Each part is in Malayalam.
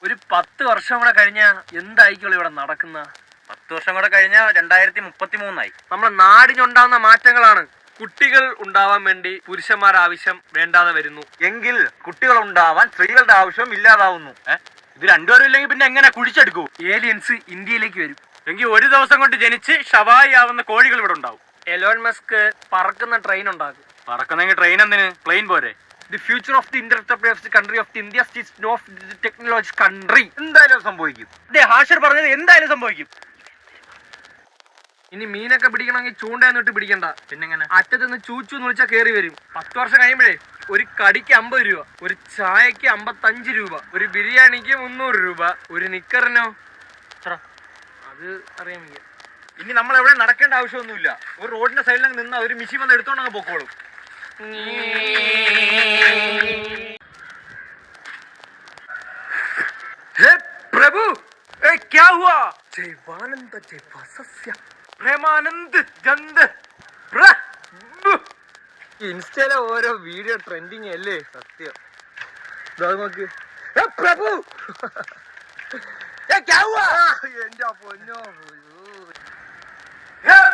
ഒരു 10 വർഷം കൂടെ കഴിഞ്ഞാൽ എന്തായിരിക്കും ഇവിടെ നടക്കുന്ന? 10 വർഷം കൂടെ കഴിഞ്ഞാൽ 2033 നമ്മുടെ നാടിനുണ്ടാവുന്ന മാറ്റങ്ങളാണ്. കുട്ടികൾ ഉണ്ടാവാൻ വേണ്ടി പുരുഷന്മാർ ആവശ്യം വേണ്ടാതെ വരുന്നു. എങ്കിൽ കുട്ടികൾ ഉണ്ടാവാൻ സ്ത്രീകളുടെ ആവശ്യം ഇല്ലാതാവുന്നു. ഇത് രണ്ടുപേരും ഇല്ലെങ്കിൽ പിന്നെ എങ്ങനെ കുഴിച്ചെടുക്കൂ? ഏലിയൻസ് ഇന്ത്യയിലേക്ക് വരും. എങ്കിൽ ഒരു ദിവസം കൊണ്ട് ജനിച്ച് ഷവായി ആവുന്ന കോഴികൾ ഇവിടെ ഉണ്ടാവും. എലോൺ മസ്ക് പറക്കുന്ന ട്രെയിൻ ഉണ്ടാക്കും. പറക്കുന്നെങ്കിൽ ട്രെയിൻ എന്തിന്? പ്ലെയിൻ പോരെ? The future of the enterprise country of India is of the technology country. എന്തായാലും സംഭവിക്കും. ഹാഷിർ പറഞ്ഞത് എന്തായാലും സംഭവിക്കും. ഇനി മീനൊക്കെ പിടിക്കണമെങ്കിൽ ചൂണ്ടയെന്നിട്ട് പിടിക്കണ്ട. പിന്നെങ്ങനെ? അറ്റത്ത് നിന്ന് ചൂച്ചു എന്ന് വിളിച്ചാൽ കയറി വരും. 10 വർഷം കഴിയുമ്പോഴേ ഒരു കടിക്ക് 50 രൂപ, ഒരു ചായക്ക് 55 രൂപ, ഒരു ബിരിയാണിക്ക് 300 രൂപ, ഒരു നിക്കറിനോ അത് അറിയാൻ വയ്യ. ഇനി നമ്മൾ എവിടെ നടക്കേണ്ട ആവശ്യമൊന്നുമില്ല. ഒരു റോഡിന്റെ സൈഡിൽ നിന്ന് ഒരു മിഷീൻ വന്ന് എടുത്തോണ്ടങ്ങ് പൊക്കോളും. പ്രഭു ക്യാ ഹുവാ? ജൈവാനന്ദ ജൈവസസ്യ പ്രേമാനന്ദ് ജന്ത് പ്രഭു. ഇൻസ്റ്റയിലെ ഓരോ വീഡിയോ ട്രെൻഡിങ് അല്ലേ? സത്യം. നോക്ക് പ്രഭു. എന്റെ പൊന്നോ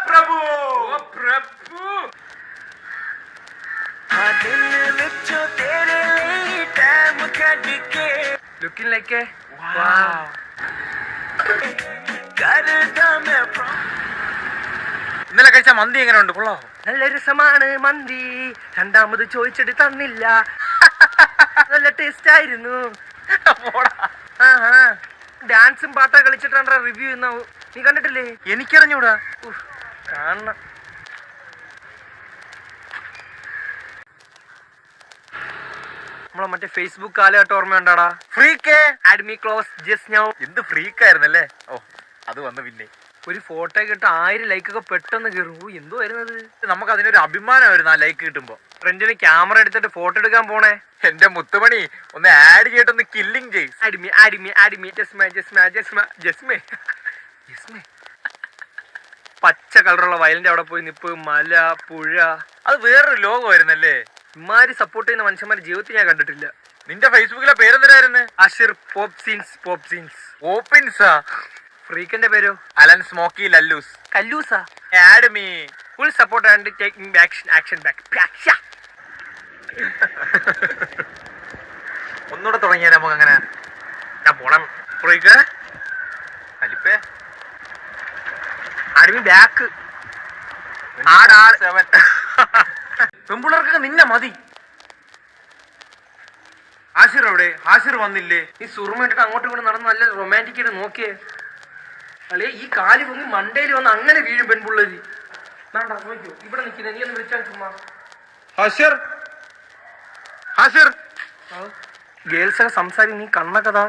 പ്രഭു പ്രഭു. Looking like a wow. ഇന്നലെ കഴിച്ച മന്തി എങ്ങനെയുണ്ട്? കൊള്ളാമോ? നല്ല രസമാണ് മന്തി. രണ്ടാമത് ചോദിച്ചിട്ട് തന്നില്ല. നല്ല ടേസ്റ്റ് ആയിരുന്നു. ഡാൻസും പാട്ടാ കളിച്ചിട്ടാണ് റിവ്യൂ ചെയ്യുന്ന. നീ കണ്ടിട്ടില്ലേ? എനിക്കറിഞ്ഞൂടാ. കാണണം. നമ്മളെ മറ്റേ ഫേസ്ബുക്ക് കാലഘട്ടം ഓർമ്മയുണ്ടാടാ? Freak add me close just now. എന്ത് ഫ്രീക്കായിരുന്നല്ലേ? ഓ, അത് വന്നു. പിന്നെ ഒരു ഫോട്ടോ കിട്ട 1000 ലൈക്കൊക്കെ പെട്ടെന്ന് കയറും. എന്തോ വരുന്നത്? നമുക്ക് അതിനൊരു അഭിമാനമായിരുന്നു ആ ലൈക്ക് കിട്ടുമ്പോ. ഫ്രണ്ടിന് ക്യാമറ എടുത്തിട്ട് ഫോട്ടോ എടുക്കാൻ പോണേ. എന്റെ മുത്തുമണി ഒന്ന് ആഡ് ചെയ്തിട്ടൊന്ന് കില്ലിങ് ചെയ്. ആഡ്മി ആഡ്മി ആഡ്മി ജസ്മ ജസ്മ ജസ്മ ജസ്മേ ജസ്മേ. പച്ച കളറുള്ള വയലിന്റെ അവിടെ പോയി നിപ്പ്. മല, പുഴ, അത് വേറൊരു ലോകമായിരുന്നല്ലേ? ഇമാരി സപ്പോർട്ട് ചെയ്യുന്ന മനുഷ്യന്മാരുടെ ജീവിതത്തിൽ ഞാൻ കണ്ടിട്ടില്ല. നിന്റെ ഫേസ്ബുക്കിലെ പേരെന്തിനായിരുന്നു? അഷിർ പോപ്സിൻസ്. പോപ്സിൻസ് ഓപ്പിൻസാ. ഫ്രീക്കിന്റെ പേരോ? അലൻ സ്മോക്കി ലല്ലൂസ്. കല്ലൂസാ. Add me. Full support and taking action. Action back. ഒന്നുകൂടെ തുടങ്ങിയാൽ നമുക്ക് അങ്ങനെ. ഞാൻ പോണം. Freak അലിപ്പേ ആഡ്മി back. പെമ്പിള്ളേർക്കൊക്കെ നിന്നെ മതി. ഹാഷിർ എവിടെ? ഹാഷിർ വന്നില്ലേ? ഈ സുറുമ അങ്ങോട്ടും ഇങ്ങോട്ട് നടന്ന് നല്ല റൊമാൻറ്റിക് ആയിട്ട് നോക്കിയേ. അല്ലേ ഈ കാല് പൊങ്ങി മണ്ടയിൽ വന്ന് അങ്ങനെ വീഴും പെൺപിള്ളേര്. നോക്കിയോ ഇവിടെ നിൽക്കുന്ന. നീ ഒന്ന് വിളിച്ചാൽ ചുമ്മാ. ഹാഷിർ ഹാഷിർ. ഗേൾസ് ഒക്കെ സംസാരിക്കും. നീ കണ്ണക്കഥാ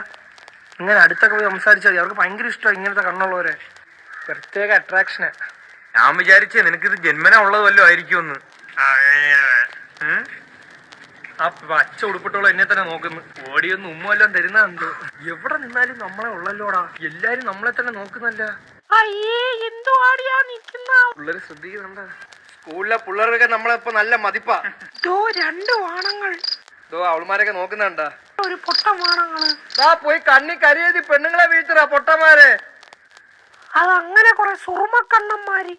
ഇങ്ങനെ അടുത്തൊക്കെ പോയി സംസാരിച്ചാൽ മതി. അവർക്ക് ഭയങ്കര ഇഷ്ടമാണ് ഇങ്ങനത്തെ കണ്ണുള്ളവരെ. പ്രത്യേക അട്രാക്ഷന്. ഞാൻ വിചാരിച്ചേ നിനക്കിത് ജന്മന ഉള്ളത് വല്ലോ ആയിരിക്കുമെന്ന്. ആ പച്ച ഉടുപ്പിട്ടോളം എന്നെ തന്നെ നോക്കുന്നു. ഓടിയൊന്നും ഉമ്മെല്ലാം തരുന്നുണ്ട്. എവിടെ നിന്നാലും നമ്മളെ ഉള്ളല്ലോടാ. എല്ലാരും നമ്മളെ തന്നെ നോക്കുന്നല്ല. പിള്ളേര് ശ്രദ്ധിക്കുന്നുണ്ടാ? സ്കൂളിലെ പിള്ളേരൊക്കെ നമ്മളെപ്പോ നല്ല മതിപ്പാ. 2 വാണങ്ങൾ. അവളുമാരൊക്കെ നോക്കുന്നുണ്ടാ? ഒരു പൊട്ട വാണങ്ങള്. പോയി കണ്ണി കരിയെഴുതി പെണ്ണുങ്ങളെ വീഴ്ത്തറാ പൊട്ടന്മാരെ. അതങ്ങനെ കുറെ സുറുമക്കണ്ണന്മാര്.